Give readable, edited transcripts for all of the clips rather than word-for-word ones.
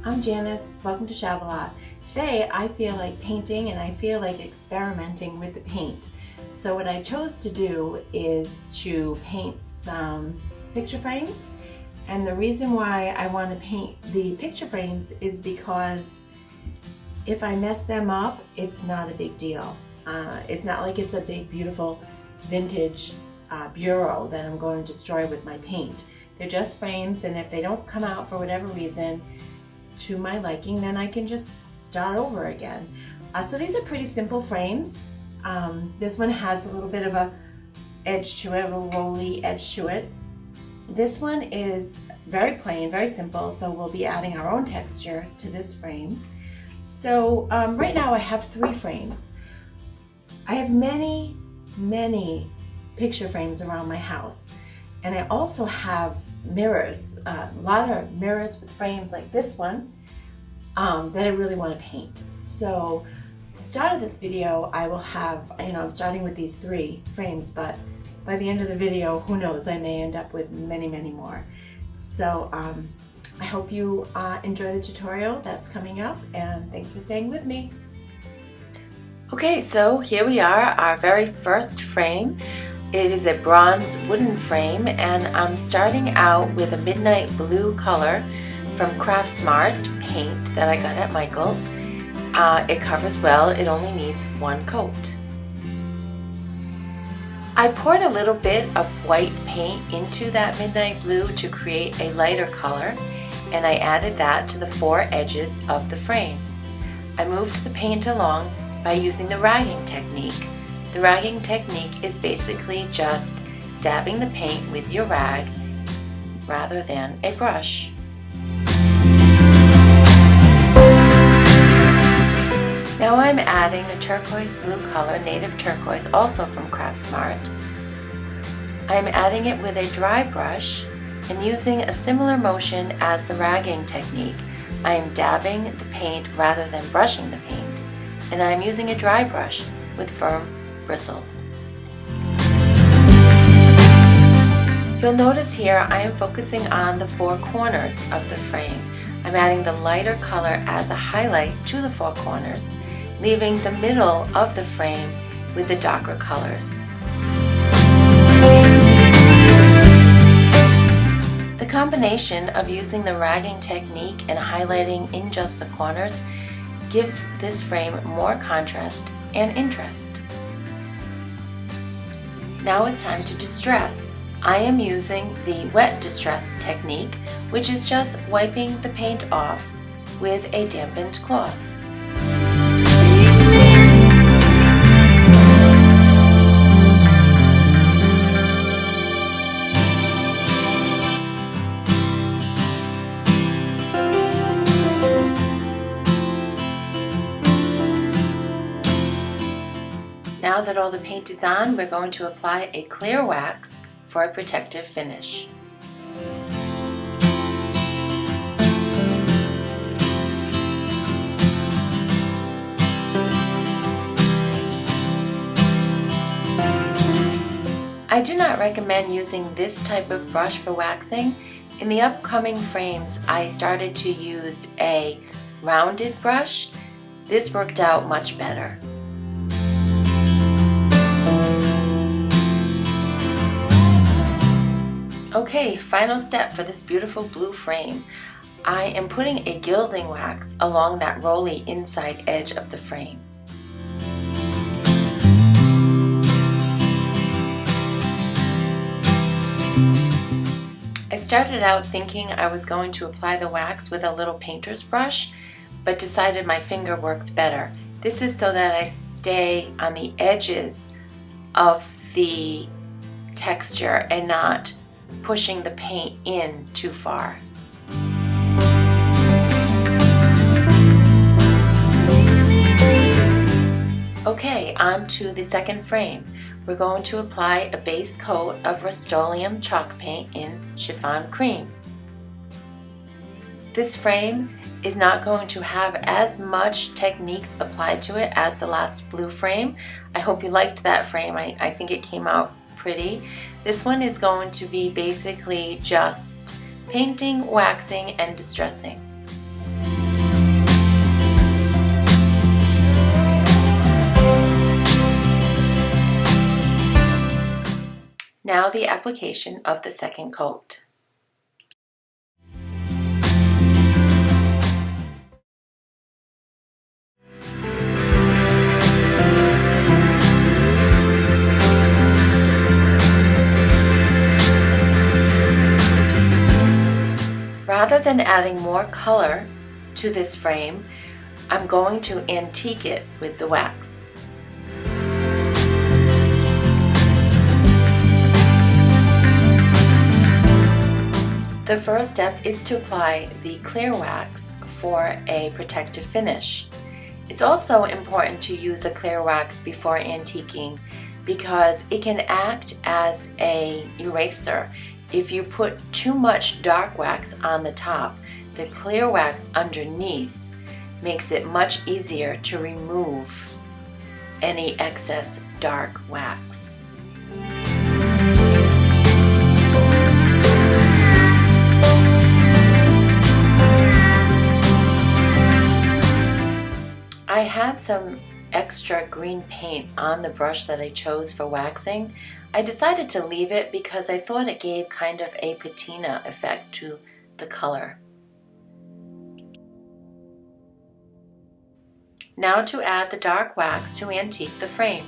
I'm Janice, welcome to Shabalot. Today I feel like painting and I feel like experimenting with the paint. So what I chose to do is to paint some picture frames, and the reason why I want to paint the picture frames is because if I mess them up, it's not a big deal. It's not like it's a big beautiful vintage bureau that I'm going to destroy with my paint. They're just frames, and if they don't come out for whatever reason to my liking, then I can just start over again. So these are pretty simple frames. This one has a little bit of a edge to it, a little rolly edge to it. This one is very plain, very simple, so we'll be adding our own texture to this frame. So right now I have 3 frames. I have many picture frames around my house, and I also have mirrors, a lot of mirrors with frames like this one that I really want to paint. So at the start of this video I will have, I'm starting with these 3 frames, but by the end of the video, who knows, I may end up with many more. So I hope you enjoy the tutorial that's coming up, and thanks for staying with me. Okay, so here we are, our very first frame. It is a bronze wooden frame, and I'm starting out with a midnight blue color from Craft Smart paint that I got at Michael's. It covers well, it only needs 1 coat. I poured a little bit of white paint into that midnight blue to create a lighter color, and I added that to the 4 edges of the frame. I moved the paint along by using the ragging technique. The ragging technique is basically just dabbing the paint with your rag rather than a brush. Now I'm adding a turquoise blue color, native turquoise, also from Craft Smart. I'm adding it with a dry brush and using a similar motion as the ragging technique. I am dabbing the paint rather than brushing the paint, and I'm using a dry brush with firm bristles. You'll notice here I am focusing on the 4 corners of the frame. I'm adding the lighter color as a highlight to the 4 corners, leaving the middle of the frame with the darker colors. The combination of using the ragging technique and highlighting in just the corners gives this frame more contrast and interest. Now it's time to distress. I am using the wet distress technique, which is just wiping the paint off with a dampened cloth. Now that all the paint is on, we're going to apply a clear wax for a protective finish. I do not recommend using this type of brush for waxing. In the upcoming frames, I started to use a rounded brush. This worked out much better. Okay, final step for this beautiful blue frame. I am putting a gilding wax along that rolly inside edge of the frame. I started out thinking I was going to apply the wax with a little painter's brush, but decided my finger works better. This is so that I stay on the edges of the texture and not pushing the paint in too far. Okay, on to the second frame. We're going to apply a base coat of Rust-Oleum chalk paint in Chiffon Cream. This frame is not going to have as much techniques applied to it as the last blue frame. I hope you liked that frame. I think it came out pretty. This one is going to be basically just painting, waxing, and distressing. Now the application of the second coat. Rather than adding more color to this frame, I'm going to antique it with the wax. The first step is to apply the clear wax for a protective finish. It's also important to use a clear wax before antiquing because it can act as an eraser. If you put too much dark wax on the top, the clear wax underneath makes it much easier to remove any excess dark wax. I had some extra green paint on the brush that I chose for waxing. I decided to leave it because I thought it gave kind of a patina effect to the color. Now to add the dark wax to antique the frame.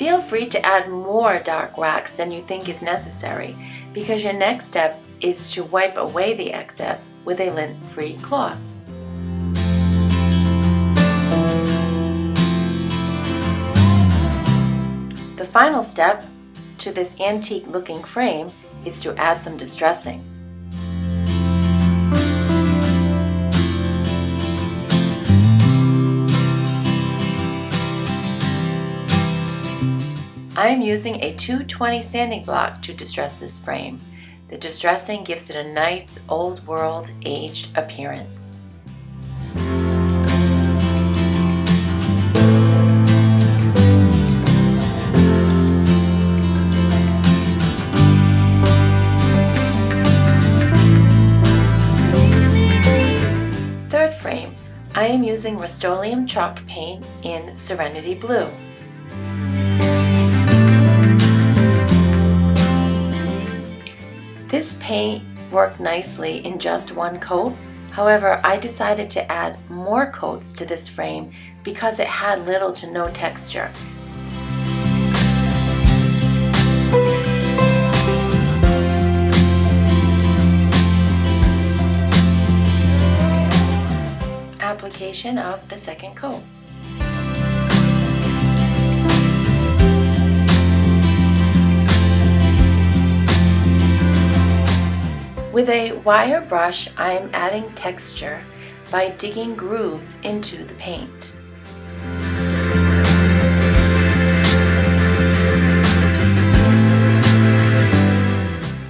Feel free to add more dark wax than you think is necessary because your next step is to wipe away the excess with a lint-free cloth. The final step to this antique looking frame is to add some distressing. I am using a 220 sanding block to distress this frame. The distressing gives it a nice old world aged appearance. Third frame, I am using Rust-Oleum chalk paint in Serenity Blue. This paint worked nicely in just one coat. However, I decided to add more coats to this frame because it had little to no texture. Application of the second coat. With a wire brush, I am adding texture by digging grooves into the paint.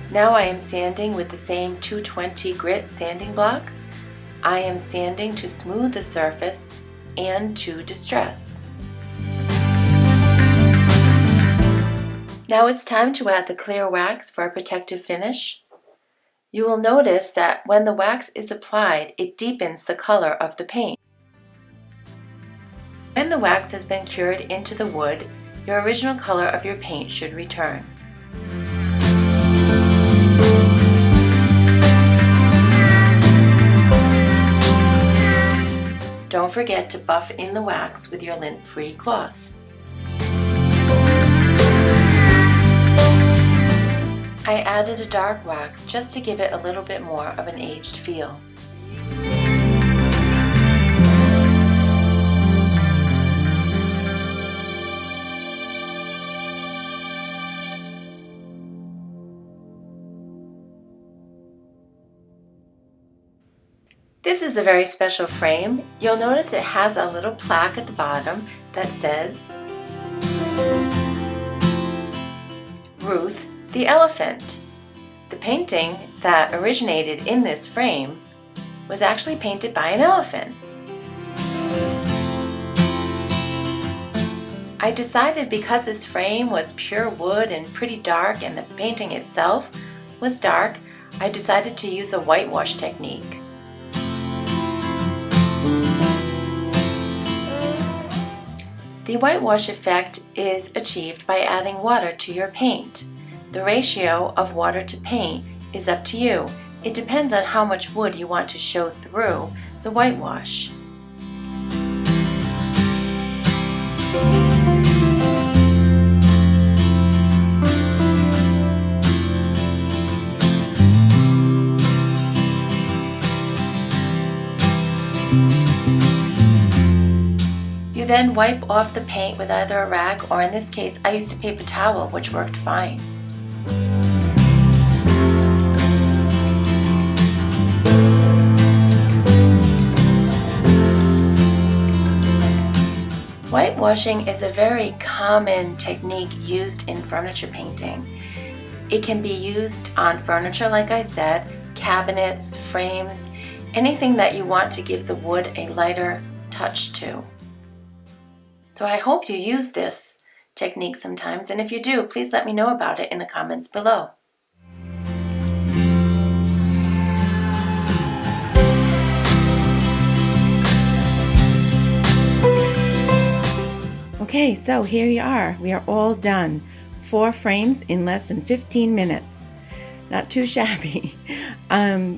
Now I am sanding with the same 220 grit sanding block. I am sanding to smooth the surface and to distress. Now it's time to add the clear wax for a protective finish. You will notice that when the wax is applied, it deepens the color of the paint. When the wax has been cured into the wood, your original color of your paint should return. Don't forget to buff in the wax with your lint-free cloth. I added a dark wax just to give it a little bit more of an aged feel. This is a very special frame. You'll notice it has a little plaque at the bottom that says Ruth the Elephant. The painting that originated in this frame was actually painted by an elephant. I decided because this frame was pure wood and pretty dark and the painting itself was dark, I decided to use a whitewash technique. The whitewash effect is achieved by adding water to your paint. The ratio of water to paint is up to you. It depends on how much wood you want to show through the whitewash. You then wipe off the paint with either a rag or, in this case, I used a paper towel, which worked fine. Whitewashing is a very common technique used in furniture painting. It can be used on furniture, like I said, cabinets, frames, anything that you want to give the wood a lighter touch to. So I hope you use this technique sometimes, and if you do, please let me know about it in the comments below. Okay, so here you are. We are all done. 4 frames in less than 15 minutes. Not too shabby.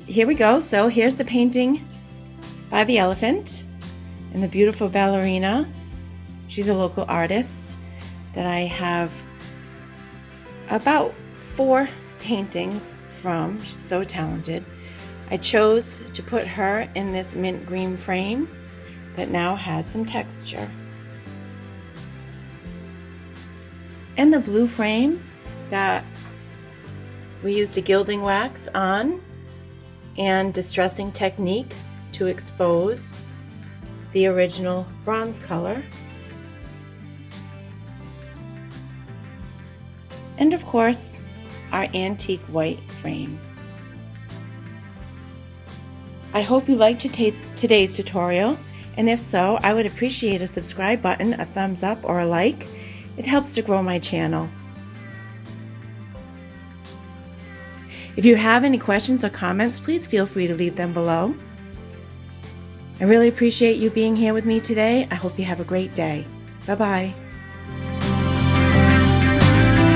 Here we go. So here's the painting by the elephant and the beautiful ballerina. She's a local artist that I have about 4 paintings from. She's so talented. I chose to put her in this mint green frame that now has some texture. And the blue frame that we used a gilding wax on and distressing technique to expose the original bronze color. And of course, our antique white frame. I hope you liked today's tutorial, and if so, I would appreciate a subscribe button, a thumbs up, or a like. It helps to grow my channel. If you have any questions or comments, please feel free to leave them below. I really appreciate you being here with me today. I hope you have a great day. Bye-bye.